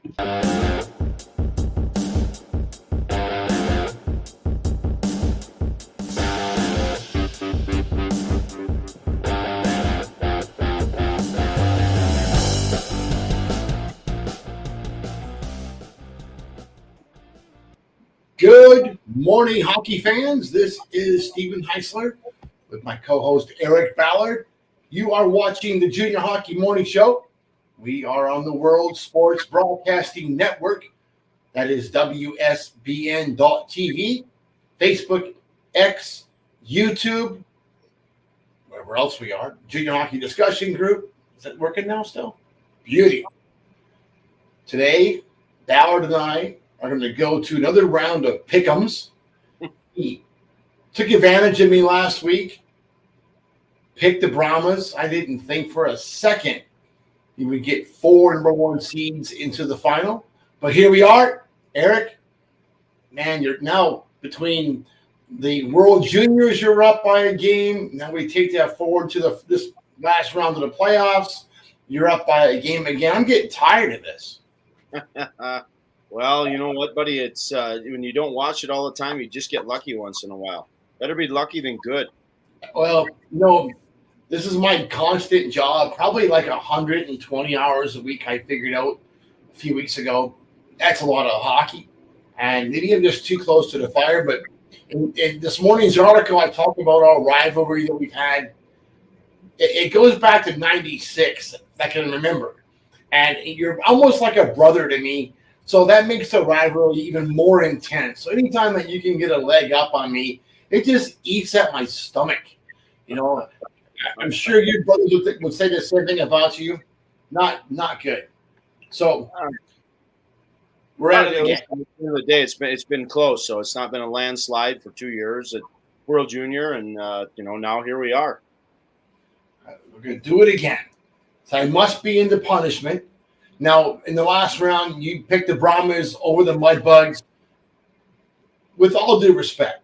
Good morning, hockey fans. This is Stephen Heisler with my co-host Eric Ballard. You are watching the Junior Hockey Morning Show. We are on the World Sports Broadcasting Network. That is WSBN.TV, Facebook, X, YouTube, wherever else we are. Junior Hockey Discussion Group. Is it working now still? Beauty. Today, Ballard and I are going to go to another round of pick'ems. He took advantage of me last week, picked the Brahmas. I didn't think for a second he would get 4 number 1 seeds into the final. But here we are. Eric, man, you're now between the World Juniors, you're up by a game. Now we take that forward to this last round of the playoffs. You're up by a game again. I'm getting tired of this. Well, you know what, buddy? It's when you don't watch it all the time, you just get lucky once in a while. Better be lucky than good. Well, this is my constant job, probably like 120 hours a week I figured out a few weeks ago. That's a lot of hockey. And maybe I'm just too close to the fire, but in this morning's article, I talked about our rivalry that we've had. It goes back to 96, if I can remember. And you're almost like a brother to me. So that makes the rivalry even more intense. So anytime that you can get a leg up on me, it just eats at my stomach. I'm sure your brothers would say the same thing about you. Not good. So we're at it again. At the end of the day, it's been close. So it's not been a landslide for 2 years at World Junior, and now here we are. We're going to do it again. So I must be into punishment. Now, in the last round, you picked the Brahmas over the Mudbugs. With all due respect,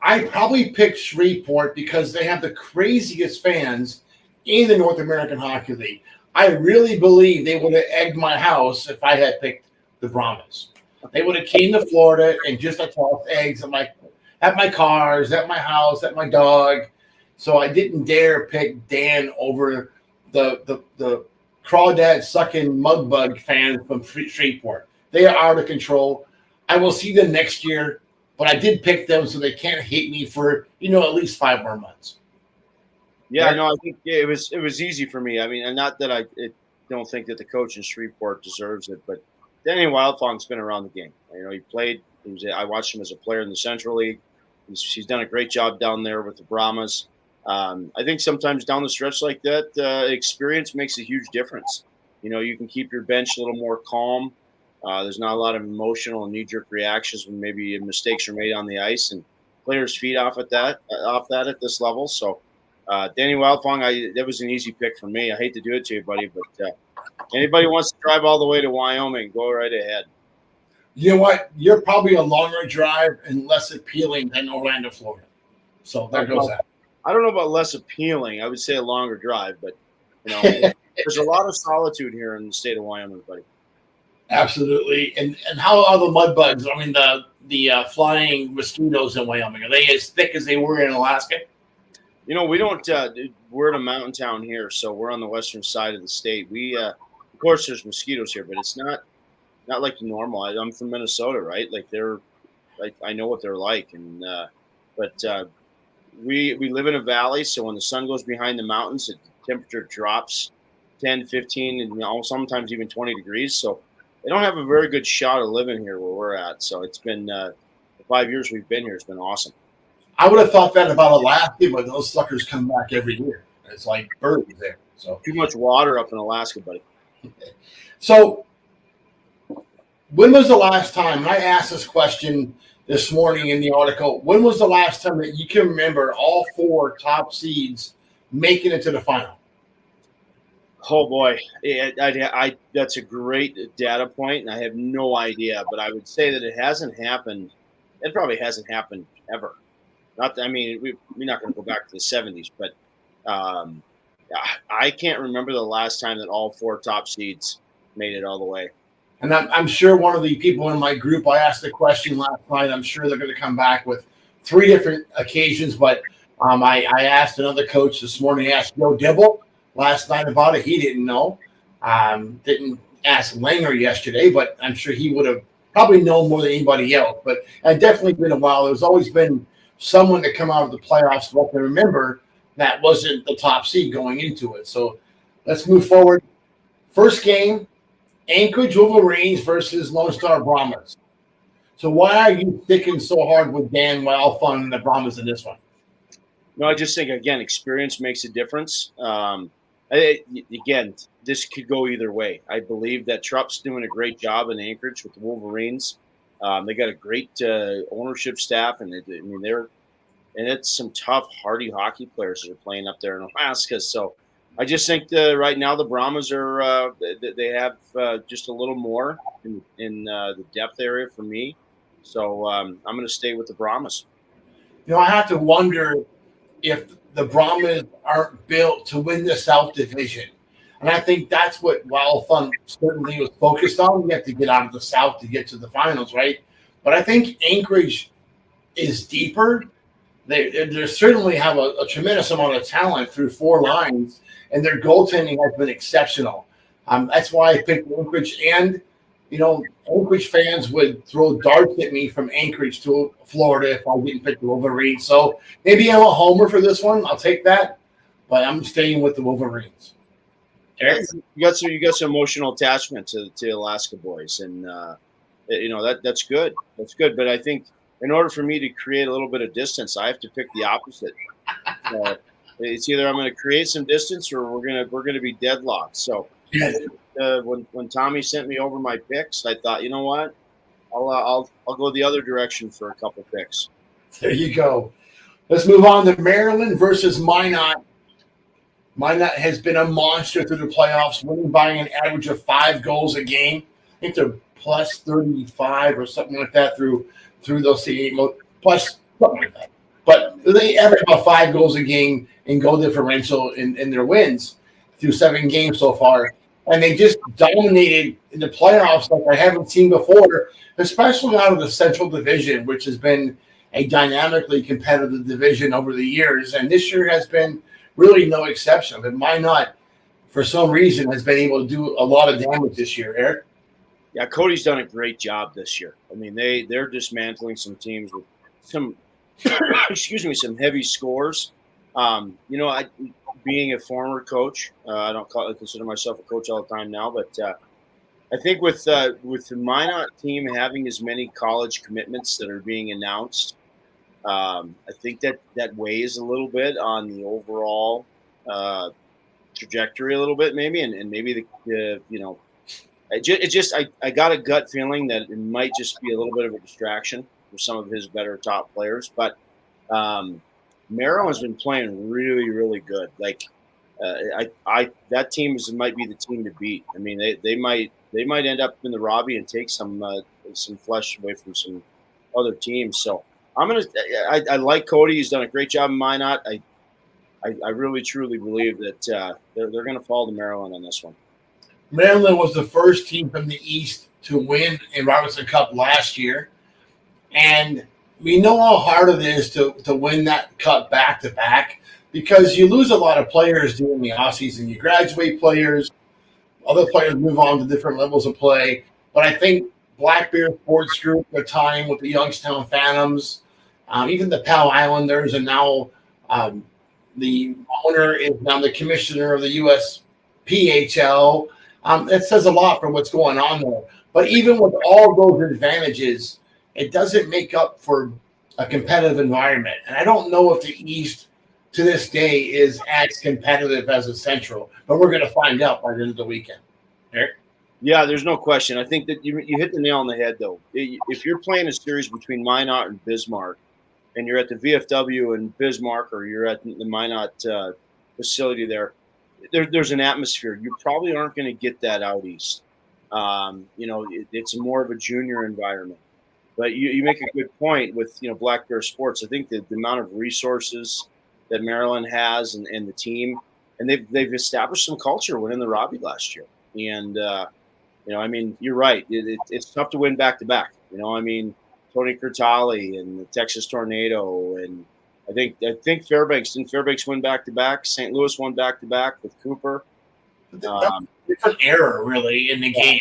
I probably picked Shreveport because they have the craziest fans in the North American Hockey League. I really believe they would have egged my house if I had picked the Brahmas. They would have came to Florida and just tossed eggs at my cars, at my house, at my dog. So I didn't dare pick Dan over the crawdad sucking mudbug fans from Shreveport. They are out of control. I will see them next year, but I did pick them so they can't hate me for at least 5 more months. Yeah, no, I think it was easy for me. I mean, and not that I don't think that the coach in Shreveport deserves it, but Danny Wildfong's been around the game. He played. I watched him as a player in the Central League. He's done a great job down there with the Brahmas. I think sometimes down the stretch like that, experience makes a huge difference. You can keep your bench a little more calm. There's not a lot of emotional and knee-jerk reactions when maybe mistakes are made on the ice, and players feed off that at this level. So, Danny Wildfong, that was an easy pick for me. I hate to do it to you, buddy, but anybody wants to drive all the way to Wyoming, go right ahead. You know what? You're probably a longer drive and less appealing than Orlando, Florida. So there goes that. I don't know about less appealing. I would say a longer drive, but there's a lot of solitude here in the state of Wyoming, buddy. Absolutely. And how are the mud bugs? I mean, the flying mosquitoes in Wyoming, are they as thick as they were in Alaska? We don't. We're in a mountain town here, so we're on the western side of the state. We, of course, there's mosquitoes here, but it's not like normal. I'm from Minnesota, right? Like I know what they're like, and but. We live in a valley, so when the sun goes behind the mountains, the temperature drops 10, 15, and sometimes even 20 degrees. So they don't have a very good shot of living here where we're at. So it's been the 5 years we've been here. It's been awesome. I would have thought that about Alaska, but those suckers come back every year. It's like birds there. So too much water up in Alaska, buddy. So when was the last time, and I asked this question this morning in the article, when was the last time that you can remember all 4 top seeds making it to the final? Oh, boy. That's a great data point, and I have no idea. But I would say that it hasn't happened. It probably hasn't happened ever. We're not going to go back to the 70s, but I can't remember the last time that all 4 top seeds made it all the way. And I'm sure one of the people in my group, I asked the question last night. I'm sure they're going to come back with three different occasions. But I asked another coach this morning, I asked Joe Dibble last night about it. He didn't know. Didn't ask Langer yesterday, but I'm sure he would have probably known more than anybody else. But it definitely been a while. There's always been someone to come out of the playoffs, what I remember, that wasn't the top seed going into it. So let's move forward. First game, Anchorage Wolverines versus Lone Star Brahmas. So why are you sticking so hard with Dan Wildfun and the Brahmas in this one? No, I just think, again, experience makes a difference. Again, this could go either way. I believe that Trupp's doing a great job in Anchorage with the Wolverines. They got a great ownership staff, and it's some tough, hardy hockey players that are playing up there in Alaska. So I just think right now the Brahmas are they have just a little more in the depth area for me. So I'm going to stay with the Brahmas. I have to wonder if the Brahmas aren't built to win the South Division. And I think that's what Wild Fun certainly was focused on. We have to get out of the South to get to the finals, right? But I think Anchorage is deeper. They certainly have a tremendous amount of talent through four lines, and their goaltending has been exceptional. That's why I picked Anchorage. And, Anchorage fans would throw darts at me from Anchorage to Florida if I didn't pick the Wolverines. So maybe I'm a homer for this one. I'll take that. But I'm staying with the Wolverines. Eric? You got some emotional attachment to Alaska boys, and that's good. That's good. But I think in order for me to create a little bit of distance, I have to pick the opposite. It's either I'm going to create some distance or we're gonna be deadlocked. So when Tommy sent me over my picks, I thought, you know what, I'll go the other direction for a couple picks. There you go. Let's move on to Maryland versus Minot. Minot has been a monster through the playoffs, winning by an average of 5 goals a game. I think they're plus 35 or something like that through those plus something like that. But they average about 5 goals a game in goal differential in their wins through 7 games so far. And they just dominated in the playoffs like I haven't seen before, especially out of the Central Division, which has been a dynamically competitive division over the years. And this year has been really no exception. But Minot, for some reason, has been able to do a lot of damage this year, Eric. Yeah, Cody's done a great job this year. I mean, they're dismantling some teams with some some heavy scores. Being a former coach, I don't consider myself a coach all the time now, but I think with the Minot team having as many college commitments that are being announced, I think that weighs a little bit on the overall trajectory a little bit, maybe, and maybe I got a gut feeling that it might just be a little bit of a distraction for some of his better top players, but Maryland's been playing really, really good. Like that team might be the team to beat. I mean, they might end up in the Robbie and take some flesh away from some other teams. So I like Cody. He's done a great job in Minot. I really truly believe that they're going to fall to Maryland on this one. Maryland was the first team from the East to win a Robinson Cup last year, and we know how hard it is to win that cup back-to-back because you lose a lot of players during the offseason. You graduate players, other players move on to different levels of play. But I think Black Bear Sports Group, they're tying with the Youngstown Phantoms, even the Powell Islanders, and now the owner is now the commissioner of the USPHL. It says a lot for what's going on there. But even with all those advantages, it doesn't make up for a competitive environment. And I don't know if the East to this day is as competitive as the Central, but we're going to find out by the end of the weekend. Eric? Yeah, there's no question. I think that you hit the nail on the head, though. If you're playing a series between Minot and Bismarck, and you're at the VFW in Bismarck or you're at the Minot facility there's an atmosphere. You probably aren't going to get that out East. It's more of a junior environment. But you make a good point with Black Bear Sports. I think the amount of resources that Maryland has and the team, and they've established some culture winning the Robbie last year. And I mean, you're right. It's tough to win back to back. I mean, Tony Curtali and the Texas Tornado, and I think Fairbanks win back to back. St. Louis won back to back with Cooper. That's a different era, really, in the game.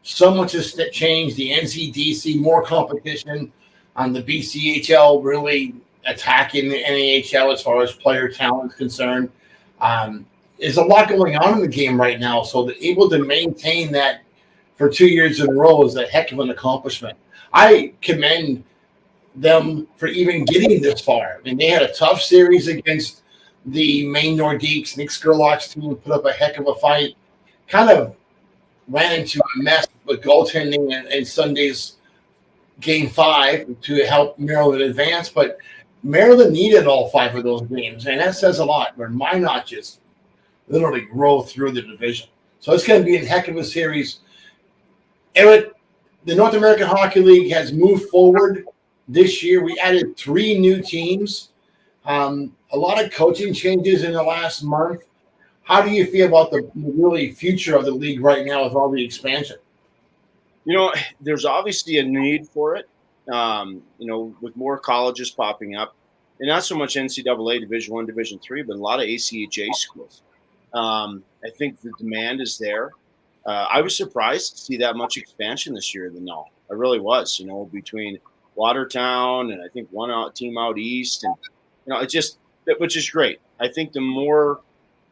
So much has changed. The NCDC, more competition on the BCHL, really attacking the NAHL as far as player talent is concerned. There's a lot going on in the game right now, so to able to maintain that for 2 years in a row is a heck of an accomplishment. I commend them for even getting this far. I mean, they had a tough series against the Maine Nordiques. Nick Skurlock's team put up a heck of a fight. Kind of ran into a mess with goaltending in Sunday's Game 5 to help Maryland advance, but Maryland needed all 5 of those games, and that says a lot. Where Minot just literally roll through the division. So it's going to be a heck of a series. Eric, the North American Hockey League has moved forward this year. We added 3 new teams. A lot of coaching changes in the last month. How do you feel about the really future of the league right now with all the expansion? There's obviously a need for it, with more colleges popping up, and not so much NCAA Division I, Division III, but a lot of ACHA schools. I think the demand is there. I was surprised to see that much expansion this year in the NAHL. I really was, between Watertown and I think one team out east, and which is great. I think the more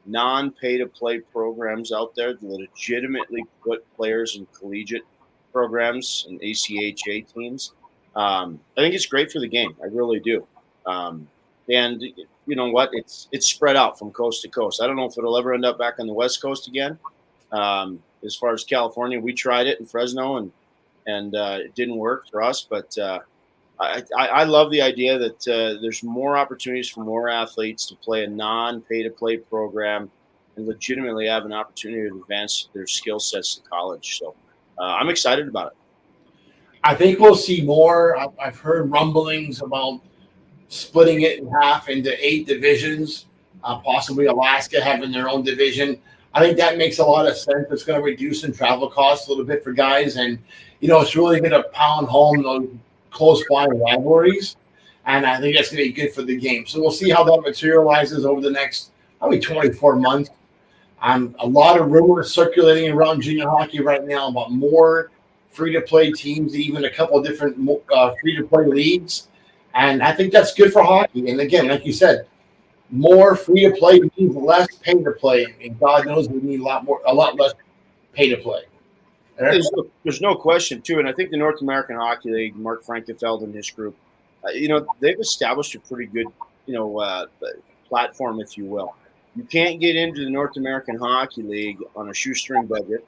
non-pay-to-play programs out there that legitimately put players in collegiate programs and ACHA teams, I think it's great for the game. I really do. And you know what? It's spread out from coast to coast. I don't know if it'll ever end up back on the West Coast again. As far as California, we tried it in Fresno and it didn't work for us. But I love the idea that there's more opportunities for more athletes to play a non-pay-to-play program and legitimately have an opportunity to advance their skill sets to college. So I'm excited about it. I think we'll see more. I've heard rumblings about splitting it in half into 8 divisions, possibly Alaska having their own division. I think that makes a lot of sense. It's going to reduce some travel costs a little bit for guys. And, it's really going to pound home those close by rivalries. And I think that's going to be good for the game. So we'll see how that materializes over the next probably 24 months. A lot of rumors circulating around junior hockey right now about more free-to-play teams, even a couple of different free-to-play leagues. And I think that's good for hockey. And again, like you said, more free-to-play means less pay-to-play. And God knows we need a lot less pay-to-play. There's no question, too. And I think the North American Hockey League, Mark Frankefeld and his group, they've established a pretty good, platform, if you will. You can't get into the North American Hockey League on a shoestring budget,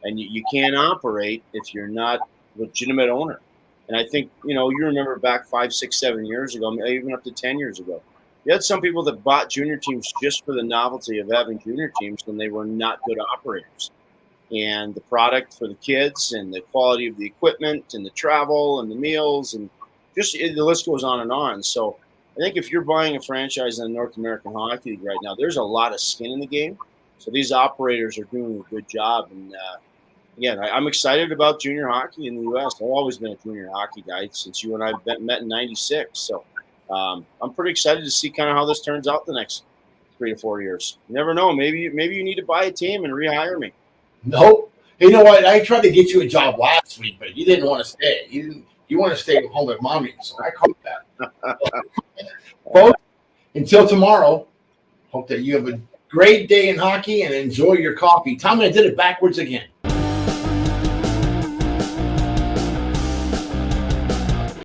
and you can't operate if you're not a legitimate owner. And I think, you remember back 5, 6, 7 years ago, maybe even up to 10 years ago, you had some people that bought junior teams just for the novelty of having junior teams when they were not good operators. And the product for the kids and the quality of the equipment and the travel and the meals and just the list goes on and on. So I think if you're buying a franchise in the North American Hockey League right now, there's a lot of skin in the game. So these operators are doing a good job. And again, I'm excited about junior hockey in the U.S. I've always been a junior hockey guy since you and I met in '96. So I'm pretty excited to see kind of how this turns out the next 3 to 4 years. You never know. Maybe you need to buy a team and rehire me. Nope. You know what? I tried to get you a job last week, but you didn't want to stay. You want to stay home with mommy, so I caught that. Folks, until tomorrow, hope that you have a great day in hockey and enjoy your coffee. Tommy, I did it backwards again.